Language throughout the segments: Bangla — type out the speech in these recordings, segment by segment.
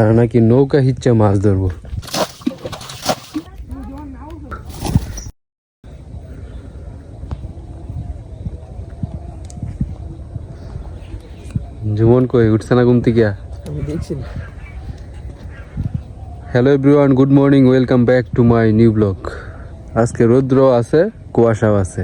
তারা নাকি নৌকা হিচ্ছে মাছ ধরবো। জীবন কই উঠছে না ঘুম থেকে? আমি দেখছি না। Hello everyone, good morning, welcome back to my new blog. আজকে রৌদ্র আছে, কুয়াশাও আছে।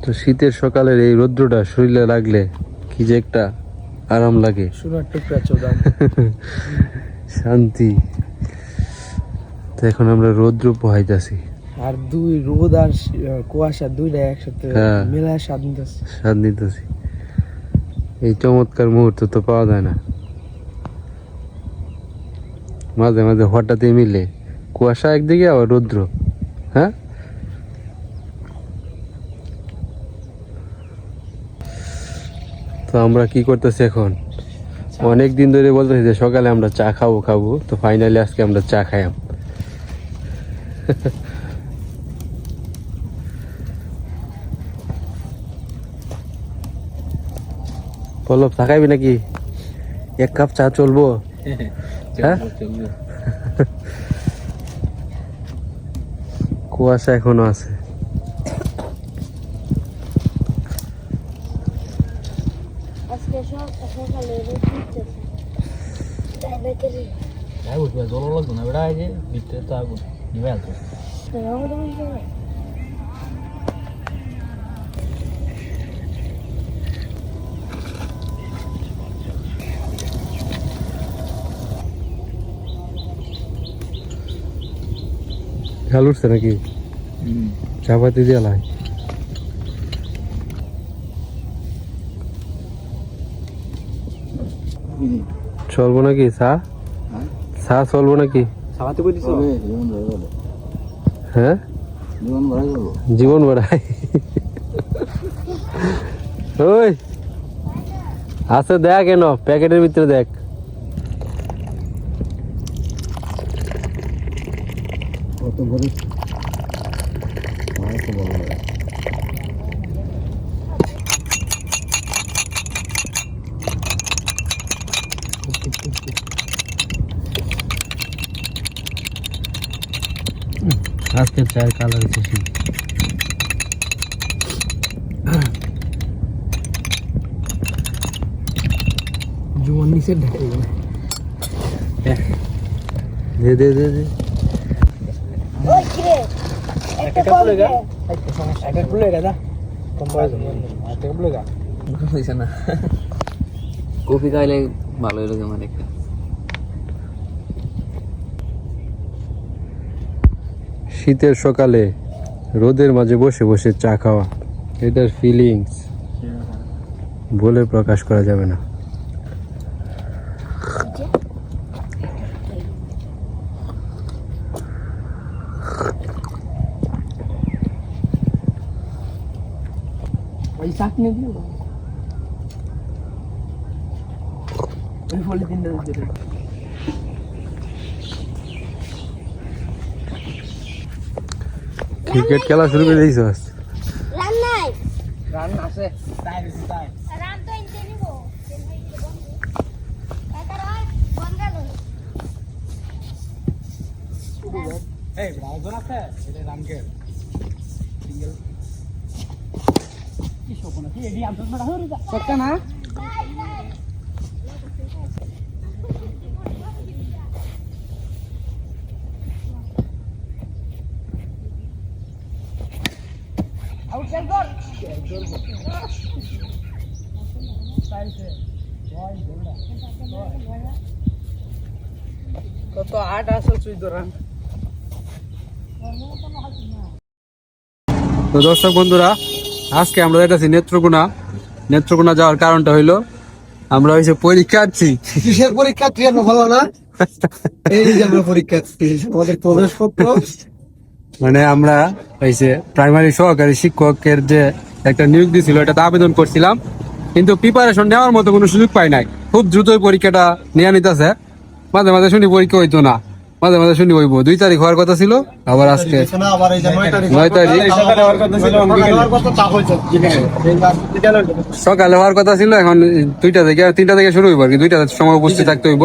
তো শীতের সকালের এই রৌদ্রটা শরীরে লাগলে কি যে একটা আরাম লাগে, সোনার টুকরা চোদাম শান্তি। তো এখন আমরা রৌদ্র পোহাইতেছি, আর দুই রোদ আর কুয়াশা দুইটা একসাথে হ্যাঁ। মেলায় স্বাদ নিতেছে। স্বাদ নিতেছি। এই চমৎকার মুহূর্ত তো পাওয়া যায় না। মাঝে মাঝে হঠাৎই মিলে কুয়াশা একদিকে আবার রৌদ্র। হ্যাঁ, তো আমরা কি করতেছি এখন? অনেক দিন ধরে বলতেছি যে সকালে আমরা চা খাবো, তো ফাইনালি আজকে আমরা চা খাইলাম। পল্লব চা খাইবি নাকি? এক কাপ চা চলবো? হ্যাঁ, কুয়াশা এখনো আছে। আজকে সকালে রোদ উঠতেছে। তাই বেকারি তাই উঠবে জল লাগতো না বেড়া, এই যে ভিতরে তো আগুন নিভে আসবে। ঝাল উঠছে নাকি? চাপাতি দিয়ে লাই। চলবো নাকি চা? চা চলবো নাকি? সাবাতে কই দিছো? হ্যাঁ, জীবন বাড়াই। ওই আছে, দেখ কেন প্যাকেটের ভিতরে দেখ। কত বড় আজকে চায়ের কালার এসেছি। জুয়ান নিচে ঢেকে গেল। দে দে দে দে। ওই কিরে একটা কম দে। একটা খুলে গেছে কম বয়স একটা খুলে গা হইছে না। কফি খাইলে ভালো লাগে আমার একটা। শীতের সকালে রোদের মাঝে বসে বসে চা খাওয়া, এটার ফিলিংস বলে প্রকাশ করা যাবে না। ওই চাটনি দিও ওই ফলে তিনটা দিতে ক্রিকেট খেলা শুরু করে দিয়েছ? রান নাই। রান আছে তাই তাই রান তো ইনতে নিব। এটা রান বন্ধ করো। এই ব্রাউজার আছে এটা রামকে সিঙ্গেল কি শোকো না কি এডি আনছস না হরি যা সক্কা না আউট সেল কর সাইডে জয় গোলডা কত 8 আছে তুই ধরান। তো দর্শক বন্ধুরা, আজকে আমরা যাইতেছি নেত্রকোনা যাওয়ার কারণটা হইলো আমরা হয়েছে পরীক্ষার্থী। কিসের পরীক্ষার্থী আমরা ভালো না? এই যে আমরা পরীক্ষার্থী, আমাদের প্রবেশপত্র মানে আমরা হয়েছে প্রাইমারি সহকারী শিক্ষকের যে একটা নিয়োগ দিয়েছিল, এটাতে আবেদন করছিলাম, কিন্তু প্রিপারেশন নেওয়ার মতো কোনো সুযোগ পাই নাই। খুব দ্রুতই পরীক্ষাটা নিয়ে নিতেছে, মাঝে মাঝে শুনি পরীক্ষা হইতো না। মাঝে মাঝে শুনি হইব 2 তারিখ হওয়ার কথা ছিল, আবার আজকে না আবার এই যে 9 তারিখ 9 তারিখ সকালে হওয়ার কথা ছিল, হওয়ার কথা তা হয়েছে বিকেলে সকালে হওয়ার কথা ছিল, এখন 2টা থেকে 3টা থেকে শুরু হইব আর কি, 2টার সময় উপস্থিত থাকতে হইব।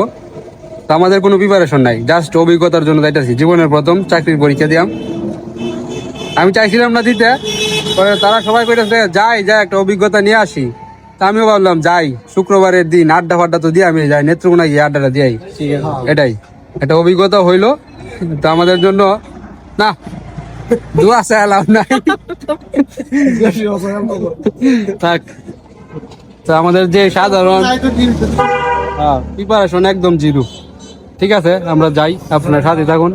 তো আমাদের কোনো প্রিপারেশন নাই, জাস্ট অভিজ্ঞতার জন্য যাইতেছি। জীবনের প্রথম চাকরির পরীক্ষা দিলাম, আমি চাইছিলাম না দিতে, পরে তারা সবাই কইতেছে যাই একটা অভিজ্ঞতা নিয়ে আসি। তা আমিও ভাবলাম যাই, শুক্রবারের দিন আড্ডা ফাড্ডা তো দিয়ে আমি যাই, নেত্রকোনা গিয়ে আড্ডাটা দিয়াই, এটাই একটা অভিজ্ঞতা হইলো। তো আমাদের জন্য না দোয়া চাইলাম নাই, থাক। তো আমাদের যে সাধারণ প্রিপারেশন একদম জিরো। ঠিক আছে, আমরা যাই, আপনার সাথে থাকুন।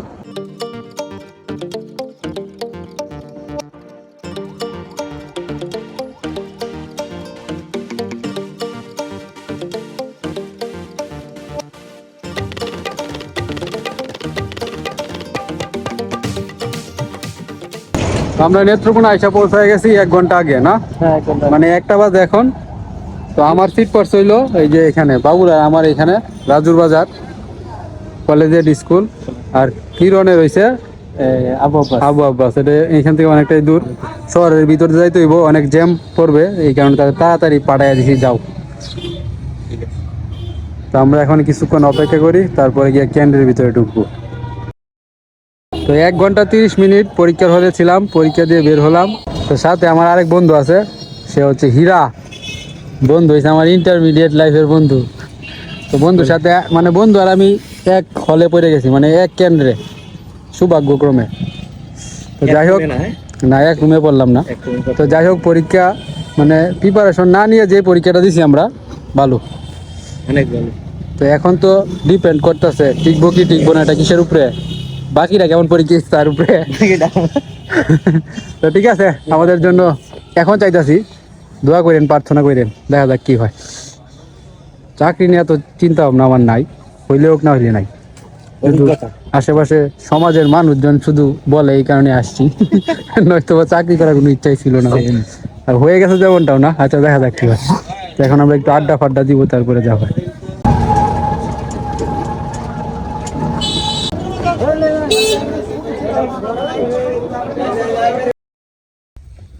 আমরা নেত্রকোনা আইসা পৌঁছায় গেছি 1 ঘন্টা আগে না, মানে 1টা বাজে এখন। তো আমার সিট পড়ছে হইলো এই যে এখানে বাবুরা, আমার এখানে রাজুর বাজার কলেজের স্কুল, আর কিরণের হইছে আবু আব্বাস। এটা এখান থেকে অনেকটাই দূর, শহরের ভিতরে যাইতে হইব, অনেক জ্যাম পড়বে, এই কারণে তাদের তাড়াতাড়ি পাঠাইয়া দিছি যাও। তো আমরা এখন কিছুক্ষণ অপেক্ষা করি, তারপরে গিয়ে কেন্দ্রের ভিতরে ঢুকবো। তো 1 ঘন্টা 30 মিনিট পরীক্ষার হলে ছিলাম, পরীক্ষা দিয়ে বের হলাম। তো সাথে আমার আরেক বন্ধু আছে, সে হচ্ছে হীরা, বন্ধু হয়েছে আমার ইন্টারমিডিয়েট লাইফের বন্ধু। তো বন্ধুর সাথে মানে বন্ধু আর আমি এক হলে পড়ে গেছি, মানে এক কেন্দ্রে, সৌভাগ্যক্রমে। তো যাই হোক, না এক রুমে পড়লাম না। তো যাই হোক, পরীক্ষা মানে প্রিপারেশন না নিয়ে যে পরীক্ষাটা দিছি আমরা, ভালো, অনেক ভালো। তো এখন তো ডিপেন্ড করতেছে টিকবো কি টিকবো না, এটা কিসের উপরে, বাকিরা কেমন পরীক্ষা দিচ্ছে তার উপরে। তো ঠিক আছে, আমাদের জন্য এখন চাইতাছি দোয়া করেন, প্রার্থনা করেন, দেখা যাক কি হয়। চাকরি নিয়ে তো চিন্তা ভাবনা আমার নাই, হইলে হোক না হইলে নাই। আশেপাশে সমাজের মানুষজন শুধু বলে, এই কারণে আসছি, নয়তো বা চাকরি করার কোনো ইচ্ছাই ছিল না, আর হয়ে গেছে যেমনটাও না। আচ্ছা, দেখা যাক কি হয়। তো এখন আমরা একটু আড্ডা ফাড্ডা দিব, তারপরে যা হয়।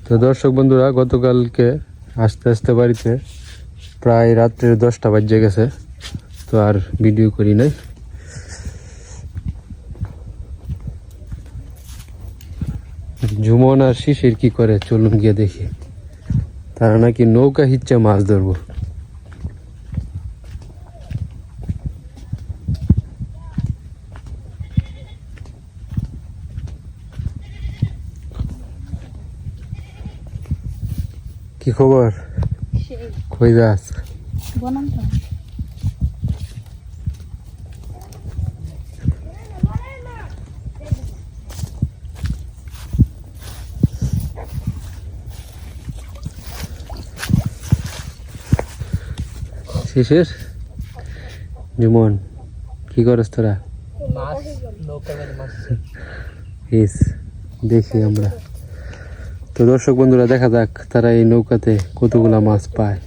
তো দর্শক বন্ধুরা, গতকালকে আস্তে আস্তে বাড়িতে প্রায় রাত্রে 10টা বাজে গেছে, তো আর ভিডিও করি নাই। ঝুমন আর শিশির কি করে চলুন গিয়ে দেখি। তারা নাকি নৌকা হিচ্ছে মাছ ধরবো। কি খবর, কই যাস? শিশির, জুমন, কি করস তোরা? দেখি আমরা। তো দর্শক বন্ধুরা, দেখা যাক তারা এই নৌকাতে কতগুলা মাছ পায়।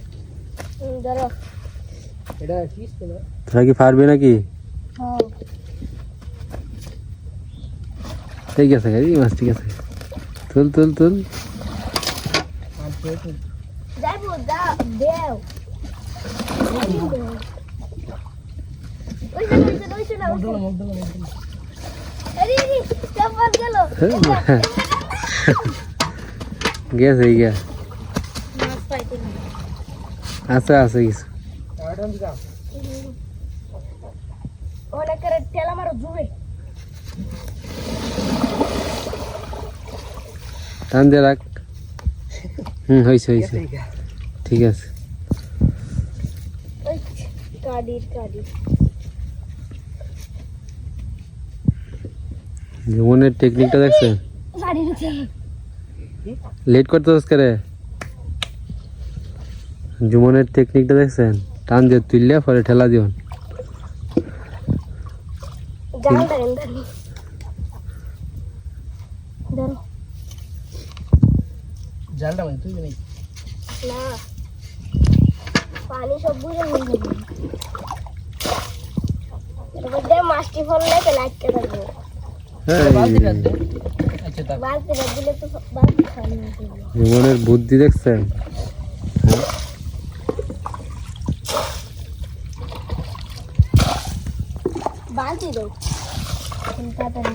তোরা কি পারবে নাকি? ঠিক আছে, এই মাছ ঠিক আছে, তুল তুল তুল। গেছে গিয়া, আছে আছে কিছু। টান দিয়ে রাখ। হয়েছে হয়েছে, ঠিক আছে। জীবনের টেকনিকটা দেখছেন? লেট করতে করে জুমনের টেকনিকটা দেখছেন? টান দিয়ে তুললে পরে ঠেলা দিও। জালটা মানে তুই নেই না, পানি সব বুঝে বুঝলে মাছটি ফললে তো লাগতে থাকবে বালতিটা দিলে তো বালতি খালি হয়ে যাবে। জীবনের বুদ্ধি দেখছেন? বালতি দাও তাড়াতাড়ি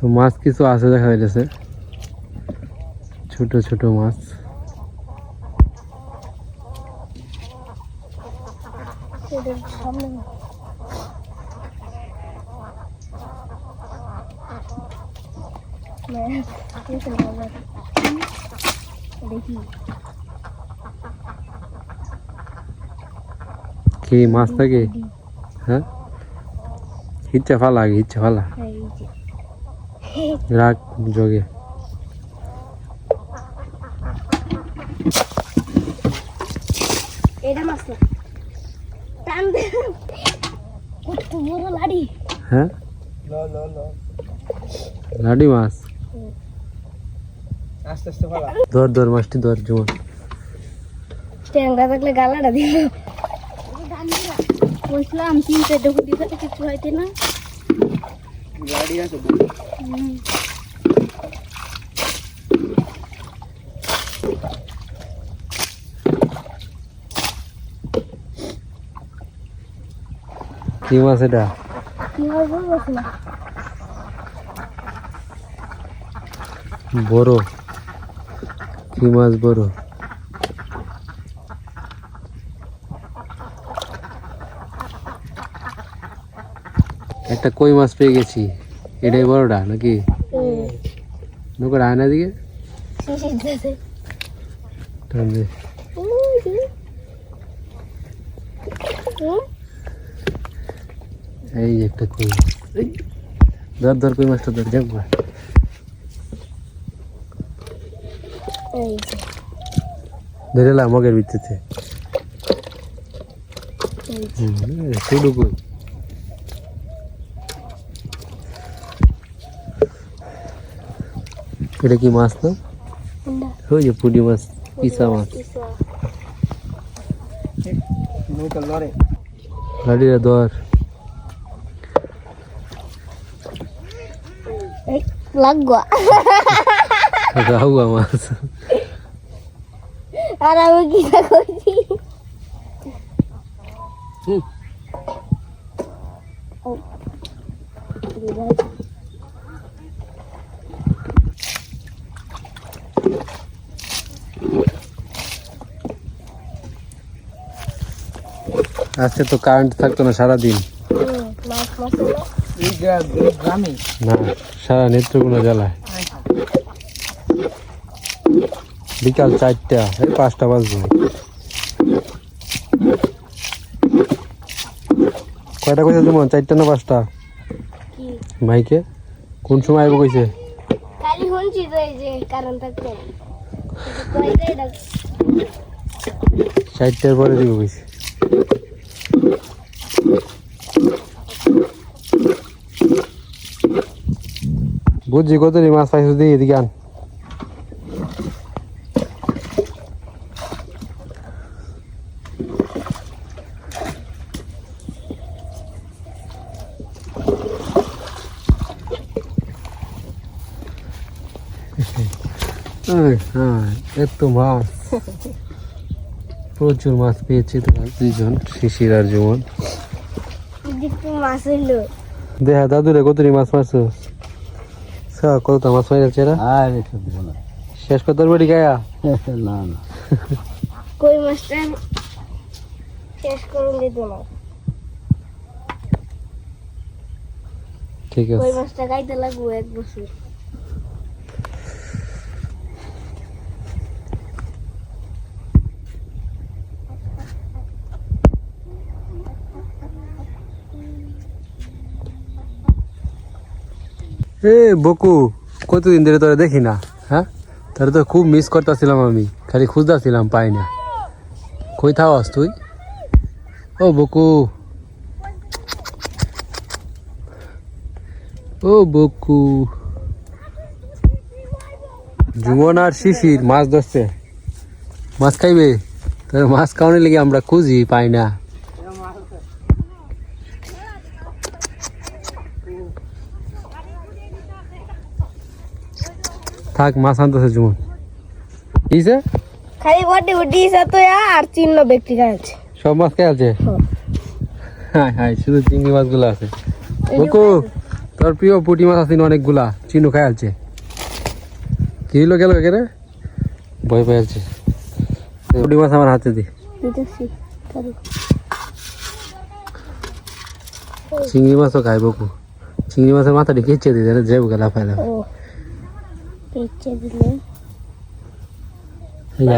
তো মাছ কিছু আছে দেখা যাইতেছে, ছোট ছোট মাছ। সামনে দেখি কি মাছ থাকে? হ্যাঁ, হিচ্ছা ফালা, আগে হিচ্ছা ফালা, রাখ জগে। এটা মাছ না টান দে কত বড় লাড়ি হ্যাঁ, লাডি মাছ। আস্তে আস্তে ভালো ধর ধর মাছটি ধর জীবন। ট্যাংরা থাকলে গালাটা দিল বলছিলাম তিন চারটে ফুটি থেকে কিছু হইতে না গাড়ি আছে কি মাছ এটা? কি হবে বলছি না বড় কি মাছ? বড় একটা কই মাছ পেয়ে গেছি। এটাই বড়টা নাকি? নৌকার আয়না দিকে শিশির দিতে টান দে। এই যে একটা কই মাছ। ধর ধর কই মাছটা ধর, যাক বা। এই ধরে এলাম মগের ভিতরে। শুধু কই এটা কি মাছ না? ওই যে পুঁটি মাছ, পিসা মাছ। নৌকা লড়ে গাড়িটা ধর। লাগবা রাহুয়া মাছ। আর আমি কি করছি আজকে তো কারেন্ট থাকতো না সারাদিন। মাছ মশলা এই গ্রামে না, সারা নেত্রকোনা জ্বালায়। বিকাল 4টা, এই 5টা বাজবে। কয়টা কইছে তোমার? 4টা না 5টা? কি মাইকে কোন সময় আইব কইছে? খালি শুনছি তো এই যে কারণ থাকতো কয়টা এটা 4টার পরে দিব কইছে। বুঝছি কত মাছ পাইছো, দিই এদিকে আন। হ্যাঁ, এত মাছ, প্রচুর মাছ পেয়েছি তোমার দুইজন, শিশির আর জীবন। একটু মাছ হইলো দেখা দাদুরে কতটি মাছ মারছো? কত মাছ মারি যাচ্ছে এরা? শেষ কত বাড়ি গায়া? না না কই মাছটা শেষ করুন দিত না ঠিক কই আছে। মাছটা খাইতে লাগবো 1 বছর এ বকু, কতদিন ধরে তোরা দেখি না। হ্যাঁ, তোরা তো খুব মিস করতেছিলাম, আমি খালি খুঁজতেছিলাম, পাই না। কই থাকস তুই? ও বকু, ও বকু। জুমন আর শিশির মাছ ধরছে, মাছ খাইবে। তবে মাছ খাওয়ানোর লেগে আমরা খুঁজি, পাই না। থাক, মাছ আনতেছে জুমন। কিছে খালি বডি উডি তো আর চিহ্ন ব্যক্তি আছে সব মাছ খাই আছে। হ্যাঁ হ্যাঁ, শুধু চিংড়ি মাছগুলো আছে। বকু, তোর প্রিয় পুঁটি মাছ আছে অনেকগুলা, চিনু খাই আছে। কি হলো গেল এখানে, ভয় পেয়ে আছে। পুঁটি মাছ আমার হাতে দি। দিতেছি চিংড়ি মাছও খাই বকু। চিংড়ি মাছের মাথাটি খেঁচে দিতে যাবো গেলা ফাইলা। ও পেঁচে দিলে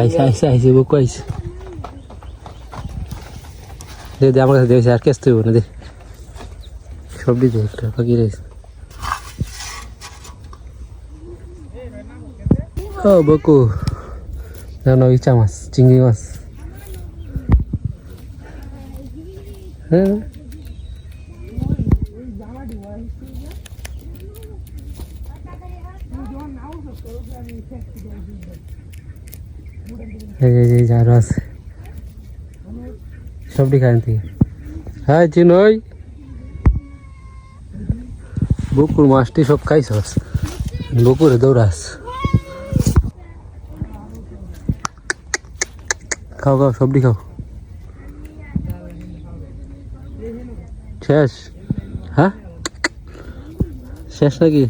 আইসে আইসে আইসে বকু আইসে। দে দে আমার কাছে দিয়েছে, আর কেসতে হইব না। দে সব দিতে একটা পাখি রয়েছে। ও বকু, জানো ইচা মাছ, চিংড়ি মাছ। হ্যাঁ, এই যে আরো আছে, সবটি খাই তুই। হ্যাঁ চিনই, বকুর মাছটি সব খাইছস, বকুরে দৌড়াস। খাও খাও, সবটি খাও। শেষ? হ্যাঁ শেষ নাকি,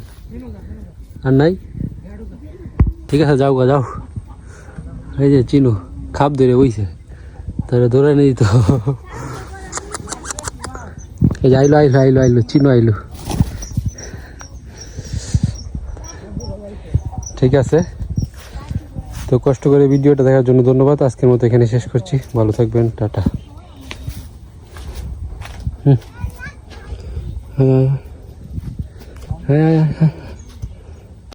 আর নাই? ঠিক আছে, যাও গা যাও। এই যে চিনু খাপ ধরে বইছে, তাহলে ধরে নেই তো। এই যে আইলো আইলো আইলো আইলো, চিনু আইলো। ঠিক আছে, তো কষ্ট করে ভিডিওটা দেখার জন্য ধন্যবাদ। আজকের মতো এখানে শেষ করছি, ভালো থাকবেন, টাটা। হ্যাঁ হ্যাঁ হ্যাঁ হ্যাঁ।